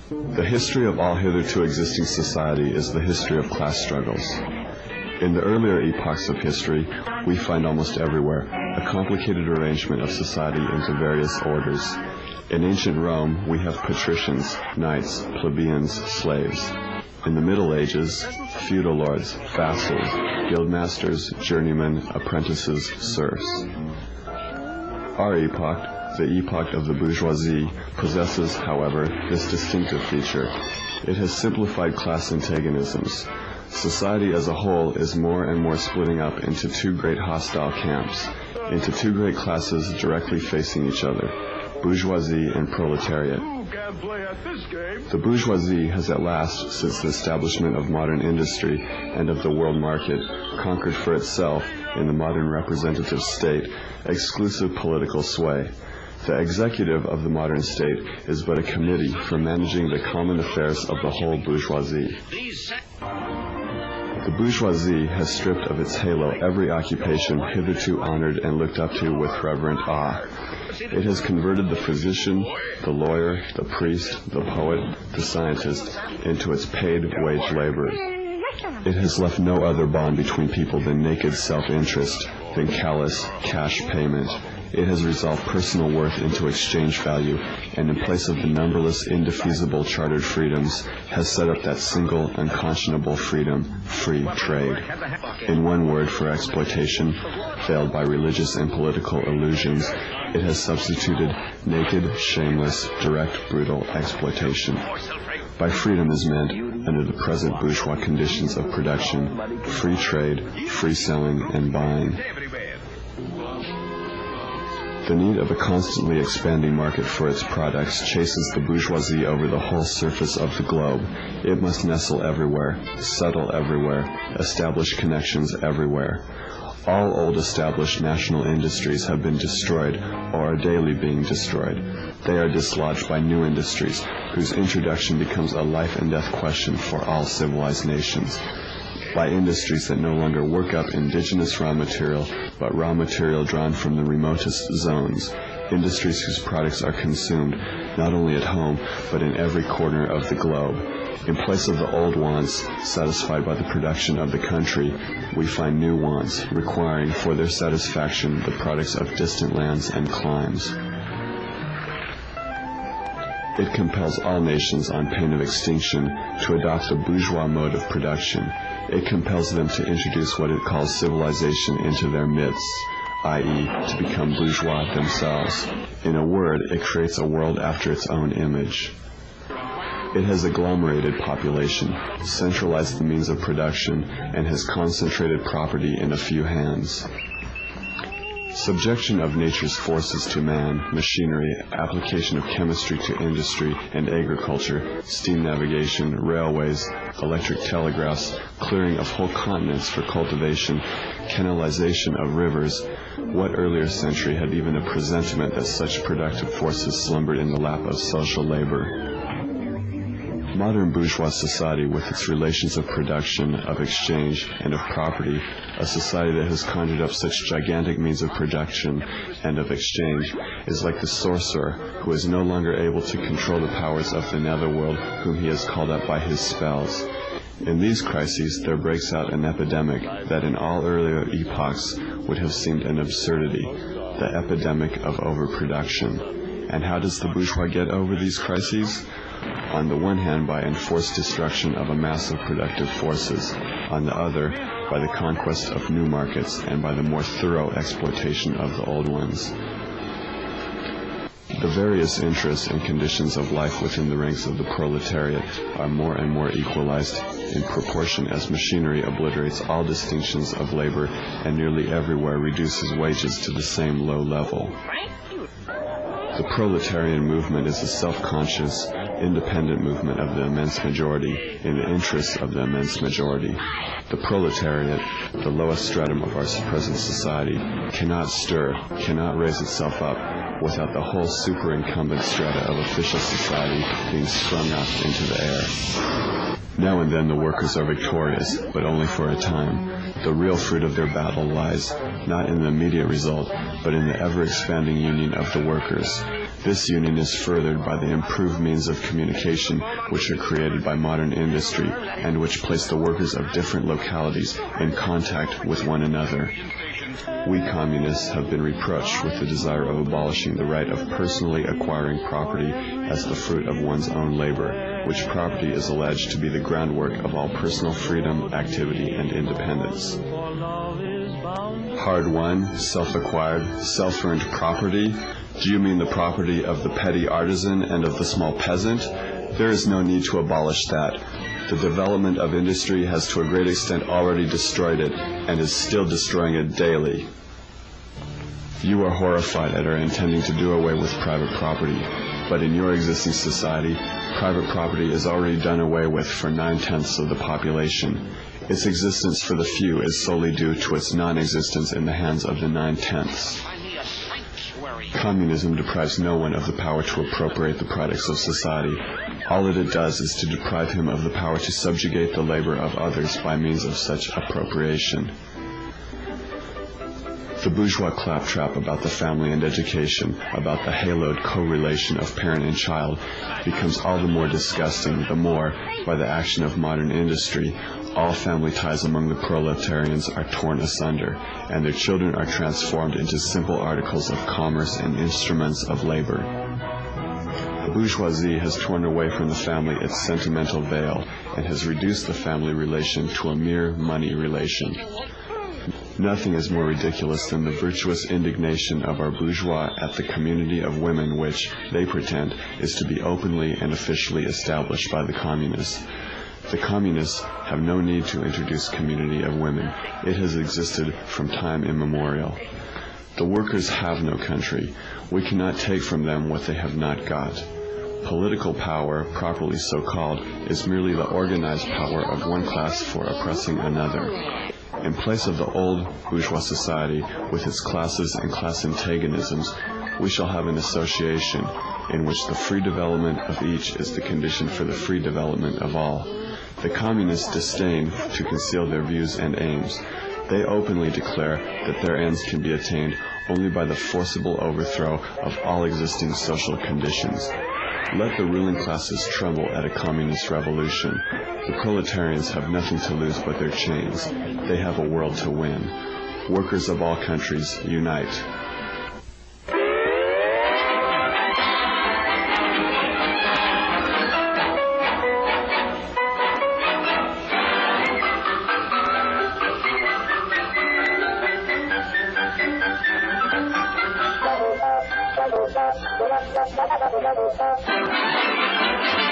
The history of all hitherto existing society is the history of class struggles. In the earlier epochs of history, we find almost everywhere a complicated arrangement of society into various orders. In ancient Rome, we have patricians, knights, plebeians, slaves. In the Middle Ages, feudal lords, vassals, guildmasters, journeymen, apprentices, serfs. Our epoch, the epoch of the bourgeoisie, possesses, however, this distinctive feature. It has simplified class antagonisms. Society as a whole is more and more splitting up into two great hostile camps, into two great classes directly facing each other, bourgeoisie and proletariat. The bourgeoisie has at last, since the establishment of modern industry and of the world market, conquered for itself, in the modern representative state, exclusive political sway. The executive of the modern state is but a committee for managing the common affairs of the whole bourgeoisie. The bourgeoisie has stripped of its halo every occupation hitherto honored and looked up to with reverent awe. It has converted the physician, the lawyer, the priest, the poet, the scientist into its paid wage labor. It has left no other bond between people than naked self-interest, than callous cash payment. It has resolved personal worth into exchange value, and in place of the numberless, indefeasible chartered freedoms, has set up that single, unconscionable freedom, free trade. In one word for exploitation, veiled by religious and political illusions, it has substituted naked, shameless, direct, brutal exploitation. By freedom is meant, under the present bourgeois conditions of production, free trade, free selling, and buying. The need of a constantly expanding market for its products chases the bourgeoisie over the whole surface of the globe. It must nestle everywhere, settle everywhere, establish connections everywhere. All old established national industries have been destroyed or are daily being destroyed. They are dislodged by new industries, whose introduction becomes a life and death question for all civilized nations. By industries that no longer work up indigenous raw material, but raw material drawn from the remotest zones. Industries whose products are consumed not only at home, but in every corner of the globe. In place of the old wants, satisfied by the production of the country, we find new wants, requiring for their satisfaction the products of distant lands and climes. It compels all nations on pain of extinction to adopt the bourgeois mode of production. It compels them to introduce what it calls civilization into their midst, i.e., to become bourgeois themselves. In a word, it creates a world after its own image. It has agglomerated population, centralized the means of production, and has concentrated property in a few hands. Subjection of nature's forces to man, machinery, application of chemistry to industry and agriculture, steam navigation, railways, electric telegraphs, clearing of whole continents for cultivation, canalization of rivers. What earlier century had even a presentiment that such productive forces slumbered in the lap of social labor? Modern bourgeois society, with its relations of production, of exchange, and of property, a society that has conjured up such gigantic means of production and of exchange, is like the sorcerer who is no longer able to control the powers of the netherworld whom he has called up by his spells. In these crises there breaks out an epidemic that in all earlier epochs would have seemed an absurdity, the epidemic of overproduction. And how does the bourgeois get over these crises? On the one hand, by enforced destruction of a mass of productive forces, on the other, by the conquest of new markets, and by the more thorough exploitation of the old ones. The various interests and conditions of life within the ranks of the proletariat are more and more equalized in proportion as machinery obliterates all distinctions of labor and nearly everywhere reduces wages to the same low level. The proletarian movement is a self-conscious, independent movement of the immense majority in the interests of the immense majority. The proletariat, the lowest stratum of our present society, cannot stir, cannot raise itself up without the whole superincumbent strata of official society being sprung up into the air. Now and then the workers are victorious, but only for a time. The real fruit of their battle lies not in the immediate result, but in the ever-expanding union of the workers. This union is furthered by the improved means of communication which are created by modern industry and which place the workers of different localities in contact with one another. We communists have been reproached with the desire of abolishing the right of personally acquiring property as the fruit of one's own labor, which property is alleged to be the groundwork of all personal freedom, activity, and independence. Hard-won, self-acquired, self-earned property? Do you mean the property of the petty artisan and of the small peasant? There is no need to abolish that. The development of industry has to a great extent already destroyed it and is still destroying it daily. You are horrified at our intending to do away with private property, but in your existing society, private property is already done away with for 9/10 of the population. Its existence for the few is solely due to its non-existence in the hands of the 9/10. Communism deprives no one of the power to appropriate the products of society. All that it does is to deprive him of the power to subjugate the labor of others by means of such appropriation. The bourgeois claptrap about the family and education, about the haloed co-relation of parent and child, becomes all the more disgusting the more, by the action of modern industry, all family ties among the proletarians are torn asunder, and their children are transformed into simple articles of commerce and instruments of labor. The bourgeoisie has torn away from the family its sentimental veil, and has reduced the family relation to a mere money relation. Nothing is more ridiculous than the virtuous indignation of our bourgeois at the community of women which, they pretend, is to be openly and officially established by the communists. The communists have no need to introduce community of women. It has existed from time immemorial. The workers have no country. We cannot take from them what they have not got. Political power, properly so called, is merely the organized power of one class for oppressing another. In place of the old bourgeois society, with its classes and class antagonisms, we shall have an association in which the free development of each is the condition for the free development of all. The communists disdain to conceal their views and aims. They openly declare that their ends can be attained only by the forcible overthrow of all existing social conditions. Let the ruling classes tremble at a communist revolution. The proletarians have nothing to lose but their chains. They have a world to win. Workers of all countries, unite. Thank you.